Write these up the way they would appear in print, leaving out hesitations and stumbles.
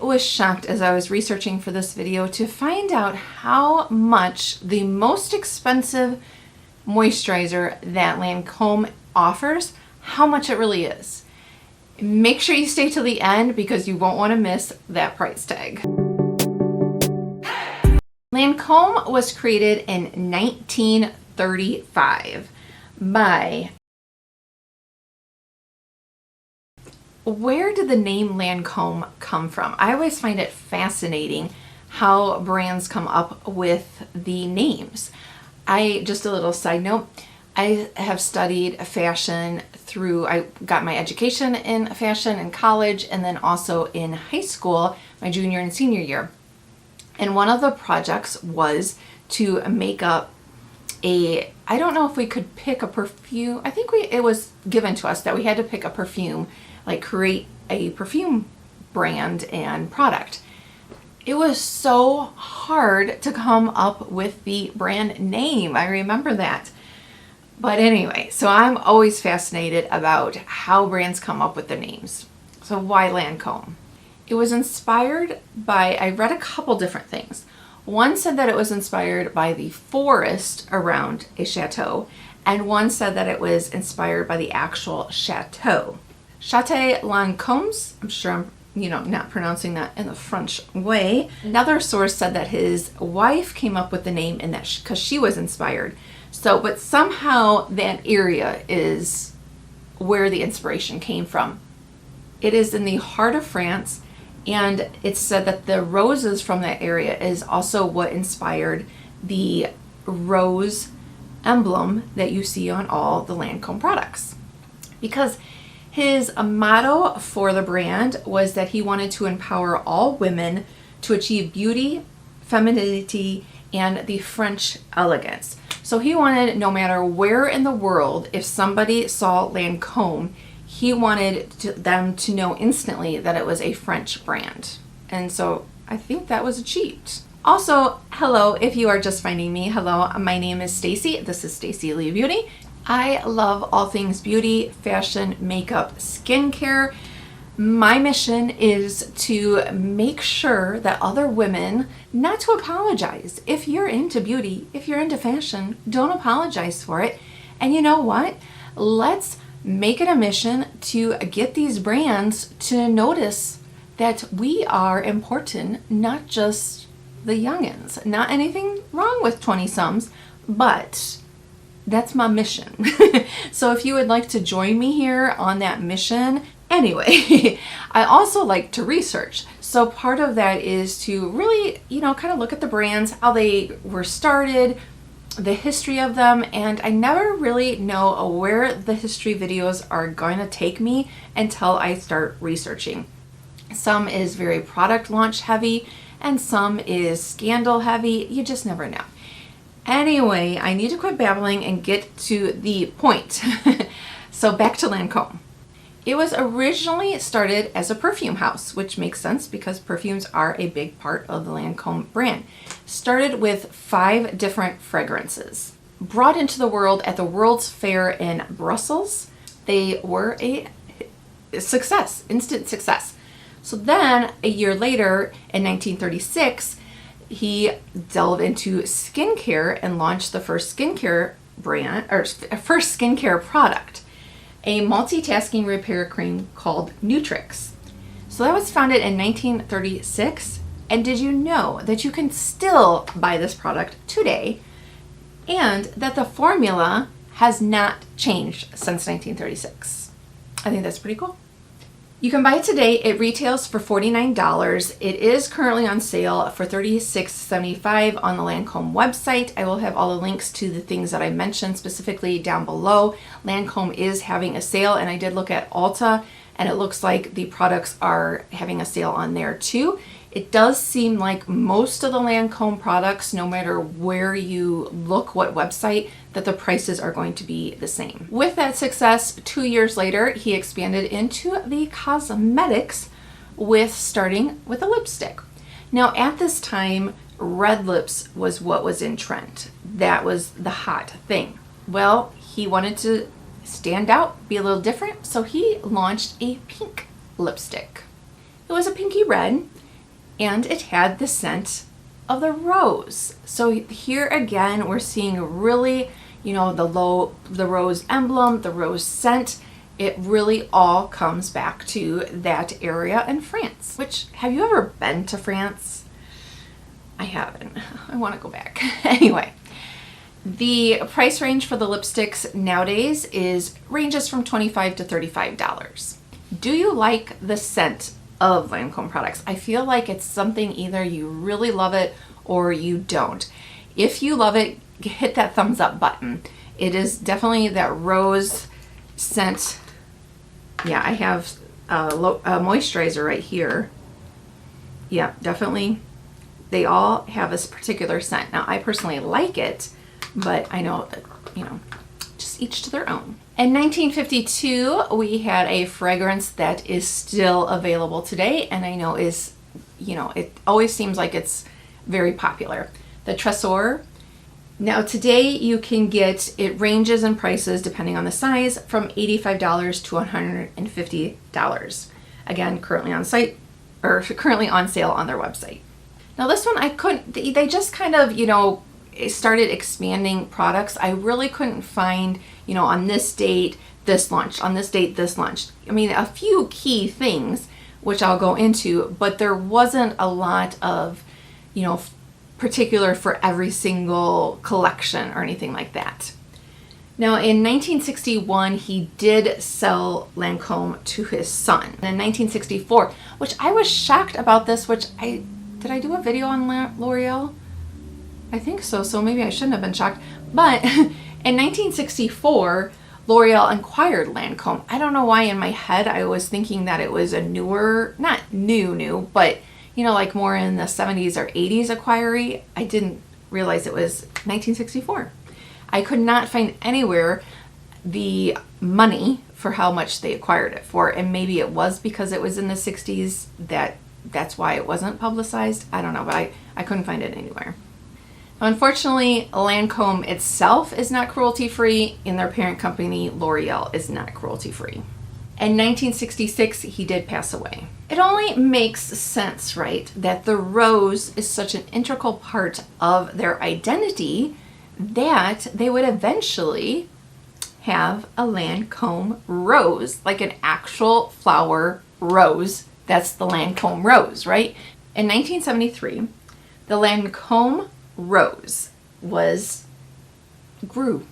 was shocked as I was researching for this video to find out how much the most expensive moisturizer that Lancome offers, how much it really is. Make sure you stay till the end because you won't want to miss that price tag. Lancome was created in 1935 by... Where did the name Lancome come from? I always find it fascinating how brands come up with the names. Just a little side note, I have studied fashion I got my education in fashion in college and then also in high school, my junior and senior year. And one of the projects was to make up I don't know if we could pick a perfume. I think it was given to us that we had to pick a perfume, like create a perfume brand and product. It was so hard to come up with the brand name. I remember that. But anyway, so I'm always fascinated about how brands come up with their names. So why Lancome? It was inspired by, I read a couple different things. One said that it was inspired by the forest around a chateau, and one said that it was inspired by the actual chateau. Château Lancomes, I'm sure I'm not pronouncing that in the French way. Another source said that his wife came up with the name in that because she was inspired. So, but somehow that area is where the inspiration came from. It is in the heart of France, and it's said that the roses from that area is also what inspired the rose emblem that you see on all the Lancome products. Because his motto for the brand was that he wanted to empower all women to achieve beauty, femininity, and the French elegance. So he wanted, no matter where in the world, if somebody saw Lancome, he wanted them to know instantly that it was a French brand. And so I think that was achieved. Also, hello, if you are just finding me, hello, my name is Stacy. This is Stacy Lee Beauty. I love all things beauty, fashion, makeup, skincare. My mission is to make sure that other women, not to apologize. If you're into beauty, if you're into fashion, don't apologize for it. And you know what? Let's make it a mission to get these brands to notice that we are important, not just the youngins. Not anything wrong with 20-somes, but that's my mission. So if you would like to join me here on that mission, anyway, I also like to research. So part of that is to really, kind of look at the brands, how they were started, the history of them, and I never really know where the history videos are going to take me until I start researching. Some is very product launch heavy, and some is scandal heavy. You just never know. Anyway, I need to quit babbling and get to the point. So back to Lancome. It was originally started as a perfume house, which makes sense because perfumes are a big part of the Lancome brand. Started with 5 different fragrances. Brought into the world at the World's Fair in Brussels. They were a success, instant success. So then a year later in 1936, he delved into skincare and launched the first skincare brand, or first skincare product, a multitasking repair cream called Nutrix. So that was founded in 1936. And did you know that you can still buy this product today and that the formula has not changed since 1936? I think that's pretty cool. You can buy it today. It retails for $49. It is currently on sale for $36.75 on the Lancome website. I will have all the links to the things that I mentioned specifically down below. Lancome is having a sale, and I did look at Ulta, and it looks like the products are having a sale on there too. It does seem like most of the Lancome products, no matter where you look, what website, that the prices are going to be the same. With that success, 2 years later, he expanded into the cosmetics starting with a lipstick. Now at this time, red lips was what was in trend. That was the hot thing. Well, he wanted to stand out, be a little different, so he launched a pink lipstick. It was a pinky red, and it had the scent of the rose. So here again, we're seeing really, you know, the rose emblem, the rose scent. It really all comes back to that area in France. Which, have you ever been to France? I haven't. I want to go back. Anyway, the price range for the lipsticks nowadays ranges from $25 to $35. Do you like the scent of Lancome products? I feel like it's something either you really love it or you don't. If you love it, hit that thumbs up button. It is definitely that rose scent. Yeah, I have a moisturizer right here. Yeah, definitely. They all have this particular scent. Now, I personally like it, but I know that, you know, just each to their own. In 1952, we had a fragrance that is still available today, and I know is, you know, it always seems like it's very popular. The Tresor. Now today you can get, it ranges in prices depending on the size, from $85 to $150. Again, currently on site, or currently on sale on their website. Now this one I couldn't, they just kind of, you know, started expanding products. I really couldn't find, you know, on this date this launched, on this date this launched. I mean, a few key things which I'll go into, but there wasn't a lot of, you know, particular for every single collection or anything like that. Now in 1961 he did sell Lancome to his son. And in 1964, which I was shocked about this, which did I do a video on L'Oreal? I think so, so maybe I shouldn't have been shocked. But in 1964, L'Oreal acquired Lancome. I don't know why in my head I was thinking that it was a newer, not new, but you know, like more in the 70s or 80s acquiry. I didn't realize it was 1964. I could not find anywhere the money for how much they acquired it for, and maybe it was because it was in the 60s that's why it wasn't publicized. I don't know, but I couldn't find it anywhere. Unfortunately, Lancome itself is not cruelty-free, and their parent company, L'Oreal, is not cruelty-free. In 1966, he did pass away. It only makes sense, right, that the rose is such an integral part of their identity that they would eventually have a Lancome rose, like an actual flower rose. That's the Lancome rose, right? In 1973, the Lancome rose grew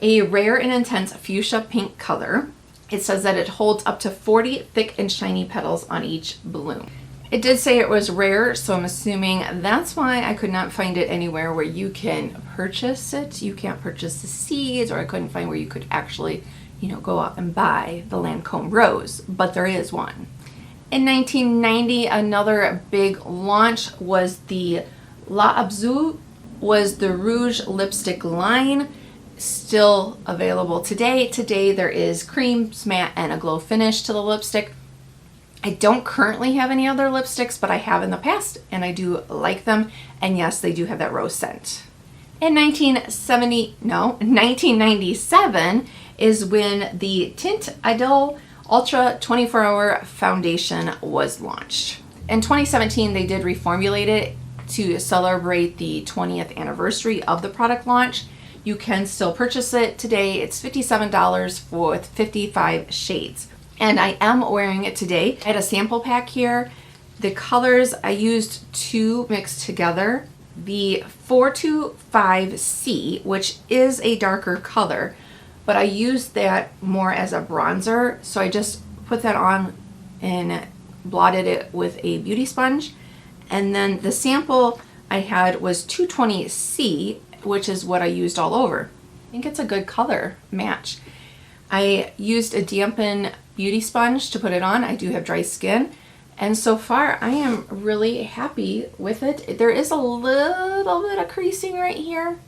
a rare and intense fuchsia pink color. It says that it holds up to 40 thick and shiny petals on each bloom. It did say it was rare, so I'm assuming that's why I could not find it anywhere where you can purchase it. You can't purchase the seeds, or I couldn't find where you could actually, you know, go out and buy the Lancome rose, but there is one. In 1990, another big launch was the L'Absous, was the Rouge lipstick line. Still available today. Today there is cream, matte, and a glow finish to the lipstick. I don't currently have any other lipsticks, but I have in the past, and I do like them. And yes, they do have that rose scent. In 1997 is when the Tint Idole Ultra 24-Hour Foundation was launched. In 2017, they did reformulate it to celebrate the 20th anniversary of the product launch. You can still purchase it today. It's $57 with 55 shades. And I am wearing it today. I had a sample pack here. The colors, I used two mixed together. The 425C, which is a darker color, but I used that more as a bronzer. So I just put that on and blotted it with a beauty sponge. And then the sample I had was 220C, which is what I used all over. I think it's a good color match. I used a dampen beauty sponge to put it on. I do have dry skin, and so far I am really happy with it. There is a little bit of creasing right here,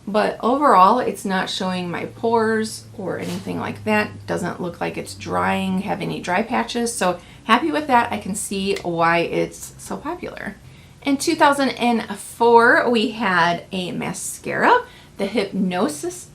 but overall it's not showing my pores or anything like that. Doesn't look like it's drying, have any dry patches, so happy with that. I can see why it's so popular. In 2004, we had a mascara. The Hypnosis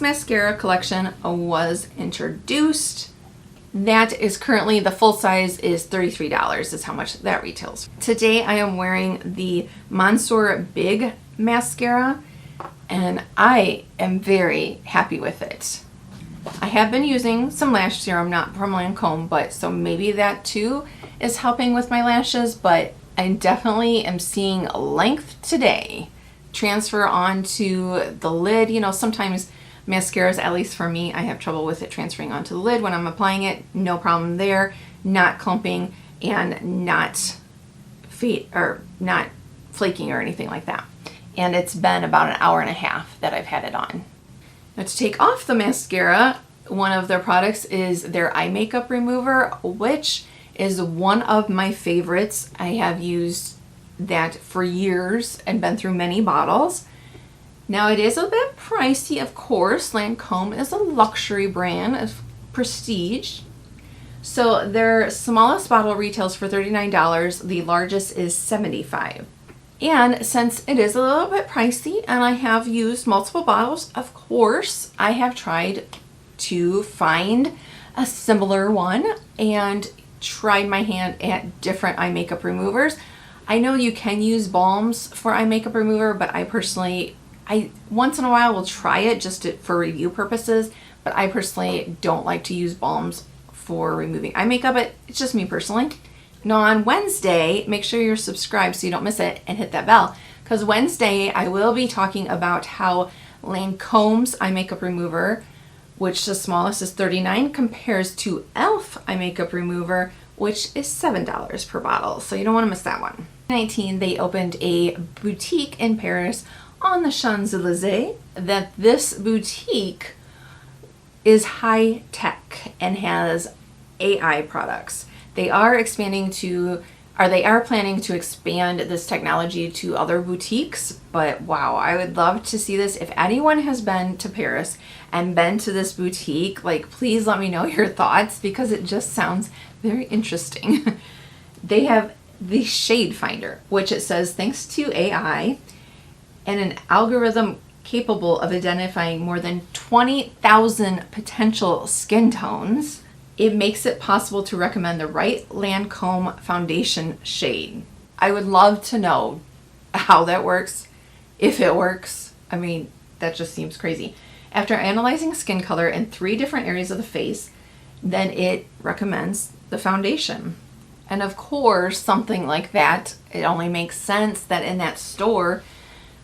Mascara collection was introduced. That is currently, the full size is $33 is how much that retails. Today I am wearing the Mansour Big Mascara, and I am very happy with it. I have been using some lash serum, not from Lancome, but so maybe that too is helping with my lashes, but I definitely am seeing length today. Transfer onto the lid. You know, sometimes mascaras, at least for me, I have trouble with it transferring onto the lid when I'm applying it. No problem there. Not clumping and not flaking or anything like that. And it's been about an hour and a half that I've had it on. Now to take off the mascara, one of their products is their eye makeup remover, which is one of my favorites. I have used that for years and been through many bottles. Now it is a bit pricey, of course. Lancome is a luxury brand of prestige. So their smallest bottle retails for $39. The largest is $75. And since it is a little bit pricey and I have used multiple bottles, of course, I have tried to find a similar one and tried my hand at different eye makeup removers. I know you can use balms for eye makeup remover, but I personally, once in a while will try it just for review purposes, but I personally don't like to use balms for removing eye makeup. It's just me personally. Now on Wednesday, make sure you're subscribed so you don't miss it and hit that bell, because Wednesday I will be talking about how Lancome's eye makeup remover, which the smallest is $39, compares to e.l.f. eye makeup remover, which is $7 per bottle. So you don't want to miss that one. In 2019, they opened a boutique in Paris on the Champs-Elysees. That this boutique is high tech and has AI products. They are planning to expand this technology to other boutiques, but wow, I would love to see this. If anyone has been to Paris and been to this boutique, like, please let me know your thoughts, because it just sounds very interesting. They have the shade finder, which it says, thanks to AI and an algorithm capable of identifying more than 20,000 potential skin tones, it makes it possible to recommend the right Lancome foundation shade. I would love to know how that works, if it works. I mean, that just seems crazy. After analyzing skin color in 3 different areas of the face, then it recommends the foundation. And of course, something like that, it only makes sense that in that store,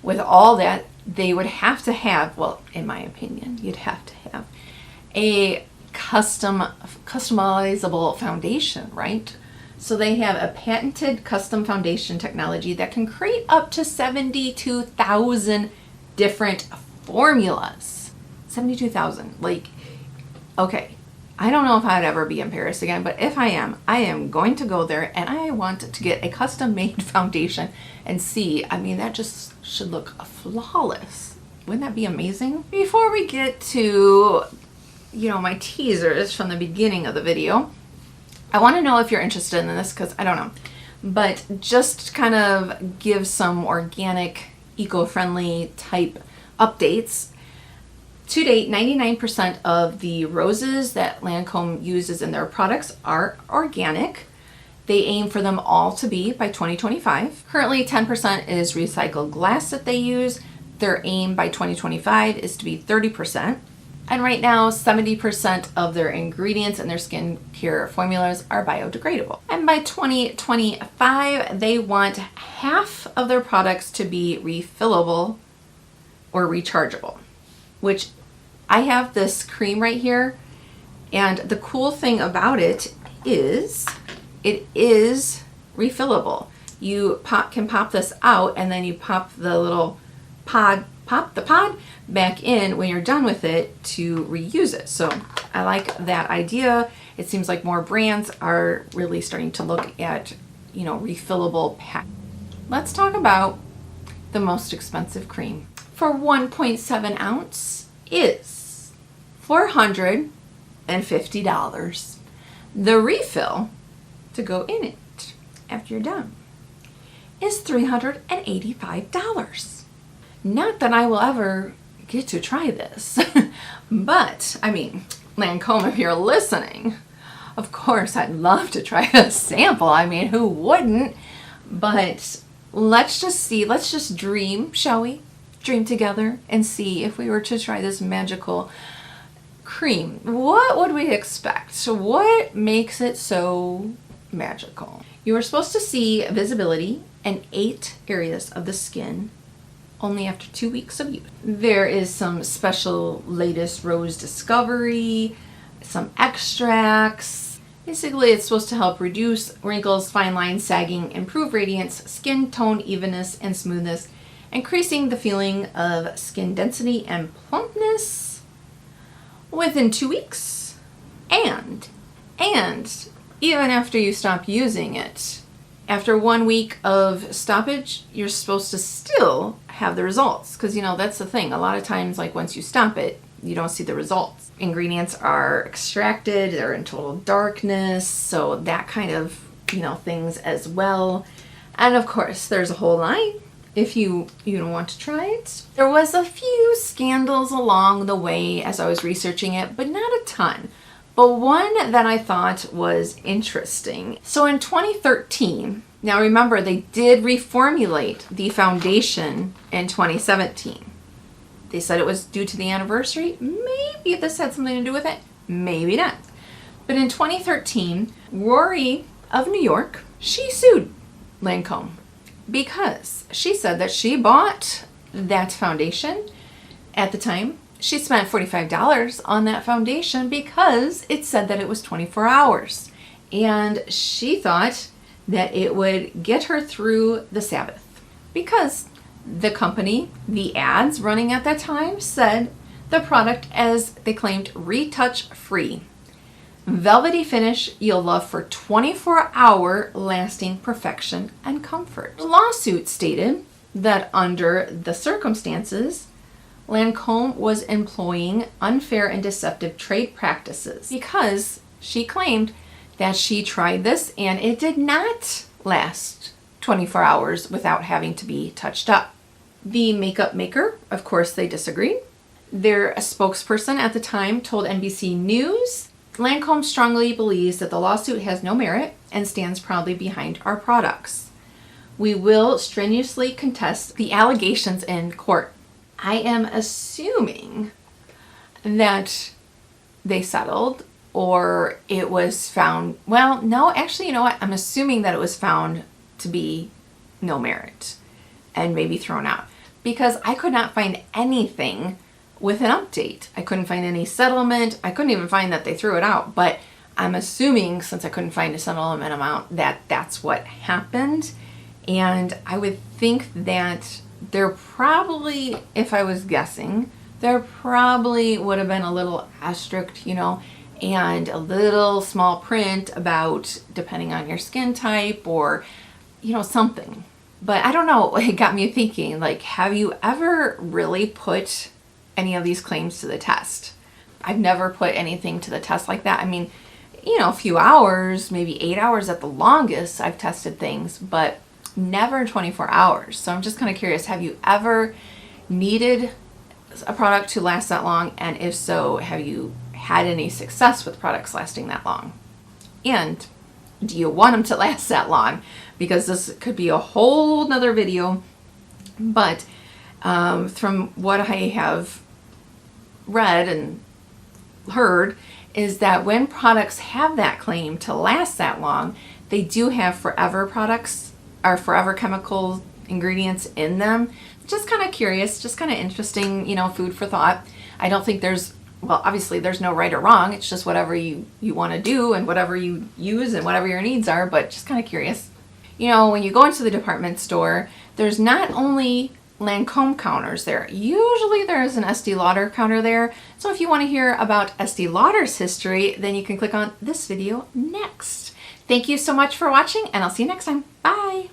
with all that, they would have to have, well, in my opinion, you'd have to have a customizable foundation, right? So they have a patented custom foundation technology that can create up to 72,000 different formulas. 72,000, like, okay, I don't know if I'd ever be in Paris again, but if I am going to go there, and I want to get a custom made foundation and see. I mean, that just should look flawless. Wouldn't that be amazing? Before we get to, you know, my teasers from the beginning of the video, I want to know if you're interested in this, because I don't know, but just kind of give some organic, eco-friendly type updates. To date, 99% of the roses that Lancome uses in their products are organic. They aim for them all to be by 2025. Currently, 10% is recycled glass that they use. Their aim by 2025 is to be 30%. And right now, 70% of their ingredients in their skincare formulas are biodegradable. And by 2025, they want half of their products to be refillable or rechargeable, which I have this cream right here. And the cool thing about it is refillable. You can pop this out, and then you pop the little pod back in when you're done with it to reuse it. So I like that idea. It seems like more brands are really starting to look at, you know, refillable pack. Let's talk about the most expensive cream. For 1.7 ounce is $450. The refill to go in it after you're done is $385. Not that I will ever get to try this, but I mean, Lancome, if you're listening, Of course, I'd love to try a sample. I mean, who wouldn't? But let's just see, let's just dream, shall we? Dream together and see if we were to try this magical cream. What would we expect? So what makes it so magical? You are supposed to see visibility in 8 areas of the skin only after 2 weeks of use. There is some special latest rose discovery, some extracts. Basically, it's supposed to help reduce wrinkles, fine lines, sagging, improve radiance, skin tone, evenness, and smoothness, increasing the feeling of skin density and plumpness within 2 weeks. And even after you stop using it, after 1 week of stoppage, you're supposed to still have the results. Because, you know, that's the thing. A lot of times, like, once you stop it, you don't see the results. Ingredients are extracted, they're in total darkness, so that kind of, you know, things as well. And of course, there's a whole line if you don't want to try it. There was a few scandals along the way as I was researching it, but not a ton. But one that I thought was interesting. So in 2013, now remember they did reformulate the foundation in 2017. They said it was due to the anniversary. Maybe this had something to do with it, maybe not. But in 2013, Rory of New York, she sued Lancome because she said that she bought that foundation at the time. She spent $45 on that foundation because it said that it was 24 hours. And she thought that it would get her through the Sabbath because the company, the ads running at that time said the product, as they claimed, retouch free. Velvety finish you'll love for 24-hour lasting perfection and comfort. The lawsuit stated that under the circumstances, Lancome was employing unfair and deceptive trade practices because she claimed that she tried this and it did not last 24 hours without having to be touched up. The makeup maker, of course, they disagreed. Their spokesperson at the time told NBC News, Lancome strongly believes that the lawsuit has no merit and stands proudly behind our products. We will strenuously contest the allegations in court. I am assuming that they settled or it was found, well, no, actually, you know what? I'm assuming that it was found to be no merit and maybe thrown out because I could not find anything with an update. I couldn't find any settlement. I couldn't even find that they threw it out, but I'm assuming since I couldn't find a settlement amount that that's what happened. And I would think that there probably, if I was guessing, there probably would have been a little asterisk, you know, and a little small print about depending on your skin type or, you know, something. But I don't know, it got me thinking, like, have you ever really put any of these claims to the test? I've never put anything to the test like that. I mean, you know, a few hours, maybe 8 hours at the longest, I've tested things, but never 24 hours. So I'm just kind of curious, have you ever needed a product to last that long? And if so, have you had any success with products lasting that long? And do you want them to last that long? Because this could be a whole nother video. But from what I have read and heard is that when products have that claim to last that long, they do have forever products or forever chemical ingredients in them. Just kind of curious, just kind of interesting, you know, food for thought. I don't think there's, well, obviously there's no right or wrong. It's just whatever you want to do and whatever you use and whatever your needs are, but just kind of curious. You know, when you go into the department store, there's not only Lancome counters there. Usually there is an Estee Lauder counter there. So if you want to hear about Estee Lauder's history, then you can click on this video next. Thank you so much for watching, and I'll see you next time. Bye!